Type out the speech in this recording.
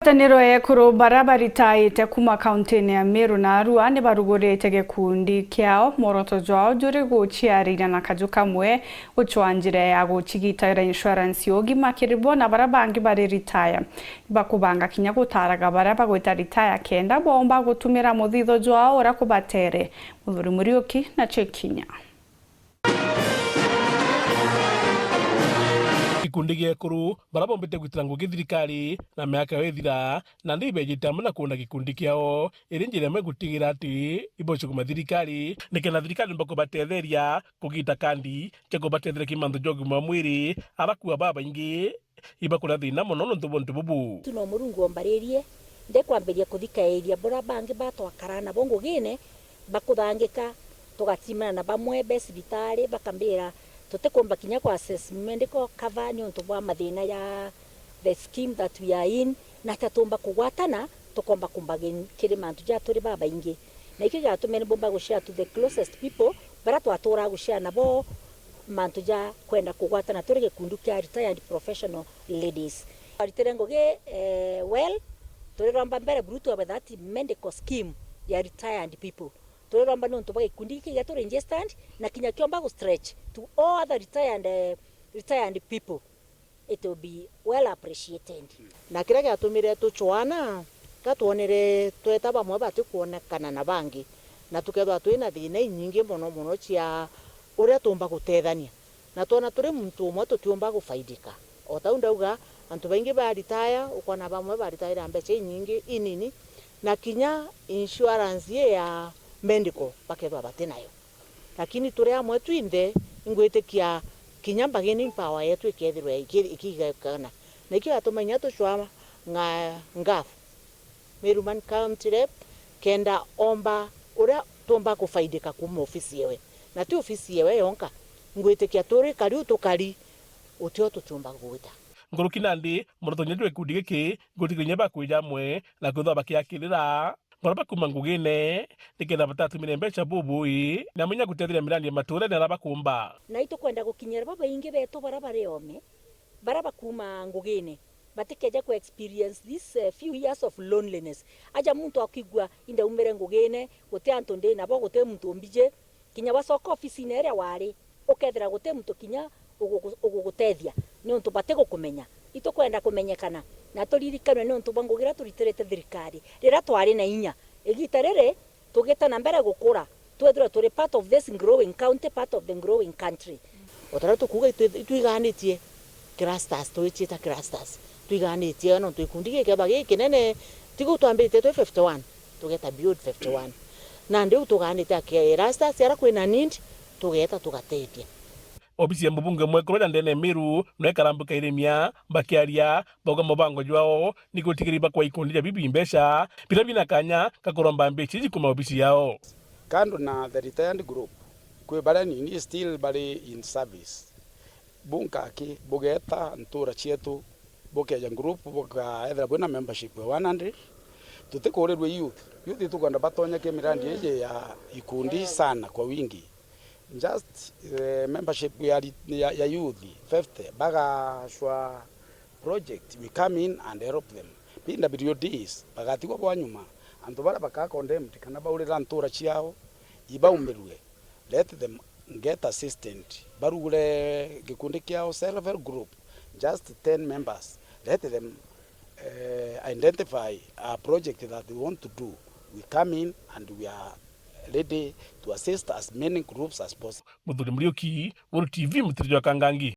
Ngwataniro ekuru barabaritaite kuma kauntini ya Meru na Arua ni barugurite gikundi kiao moroto jwao juri guchiarira na kaju kamwe uchwanjire ya guchigitaira insurance yogima kiribo na barabangi bari retire bakubanga kinya gutaraga baraba gwita retire kenda bomba gutumira muthitho jwao ora kubatere muthuri Muriuki na Chekinya. Gikundi giekuru barabombete gwitira ngugi thirikari na miaka wethira na ndibejita muna kuona gikundi kiao irinjire mwe gutigira ati ibocho kuma thirikari nikena thirikari mbako batetheria kugita kandi chako batetheria kimandu jogu mamwiri abakuwa baba ingi ibakura thina muno nontu bontu bubu tuno murungu ombaririe ndekwamberia kuthikairia bora bangi batwakarana bongo gine bakuthangika tugatimana na bamwe besibitari bakambira tutekomba kinya kwa assessment ko cover ni onto bwa mathina ya the scheme that we are in na tatomba kugwatana tukomba kumbageni kiri mantu ja turi baba ingi na iki ga tumene bomba go share to the closest people bara twatora go share nabo mantu ja kwenda kugwatana turi gikundu kya retired professional ladies ariterengo ge well turi ramba mbere bruto about that medical scheme ya retired people turi ramba no ntoba gikundi ki gato registered na kinya kiomba go stretch to all other retired people. It will be well appreciated. Na kira gatumire tuchwana katuonere tweta bamwe batikuonekana na bangi na tukethwa twina thina nyingi muno cia uria tumba gutethania na tuona turi muntu umwe tutiumba gufaidika ota ndauga antu baingi ba retire ukona bamwe ba retire mbeca nyingi inini na kinya insurance ya medical bakethwa batinayo lakini turi amwe twinde ingwitikia kinya bageni power yetu ikethirwe ikigakana na ikigatumenya tucwa ngafu Meruman County Rep kenda omba uria tumba kufaidika kuma ofisi yewe na ti ofisi yewe yonka ngwitikia turi kari utukari utio tutumba gwita Nguruki nandi moroto nyedwe gikundi giki gutikinya bakwija mwe na kutho bakiakirira baraba kuma ngugine niketha batatumire mbeca bubui na munya gutethira mirandi mature na rabakumba na itu kwenda gukinyira baba ingi beto baraba reome baraba kuma ngugine batikeje ku experience this few years of loneliness aja muntu akigwa inda umere ngugine gote antonde na bo gote muntu mbije kinya basoko office ine wari ukethira gote muntu kinya ugugutethia ni untu batego kumenya itu kwenda kumenyekana na turirikana ni untu bangugira turiterete thirikari rira twari na inya igita rere tugeta na mbere gukura twethira turi part of this growing county, part of the growing country. Otara tukuga tuiganitie clusters tuichita clusters tuiganitie no tuikundi gike bagi kinene tigo twambite 51 tugeta build 51 na ndio tuganite clusters yara kwina need tugeta tugatetia obisi ya mbunge mwekoro ndene Meru nwekarambuka irimia bakiaria boga mubango jwao nigutigiriba kwa ikundi ya bibi mbesha bila kanya kakoromba mbechi kuma obisi yao kando na the retired group kwe barani ni still bali in service bunka ki bogeta ntura chietu bokeja group boka edra bwana membership 100 tutekorerwe youth tukanda batonya ke mirandi yeje ya ikundi sana kwa wingi just membership ya youth 50 baga shwa project we come in and help them PWDs bagati kwa bwanyuma antu bara baka condemned kana baurira ntura chiao ibaumerwe let them get assistant barugure gikundi kiao self help group just 10 members let them identify a project that they want to do we come in and we are ready to assist as many groups as possible. Muthuri Muriuki, World TV, Mutiri wa Kangangi.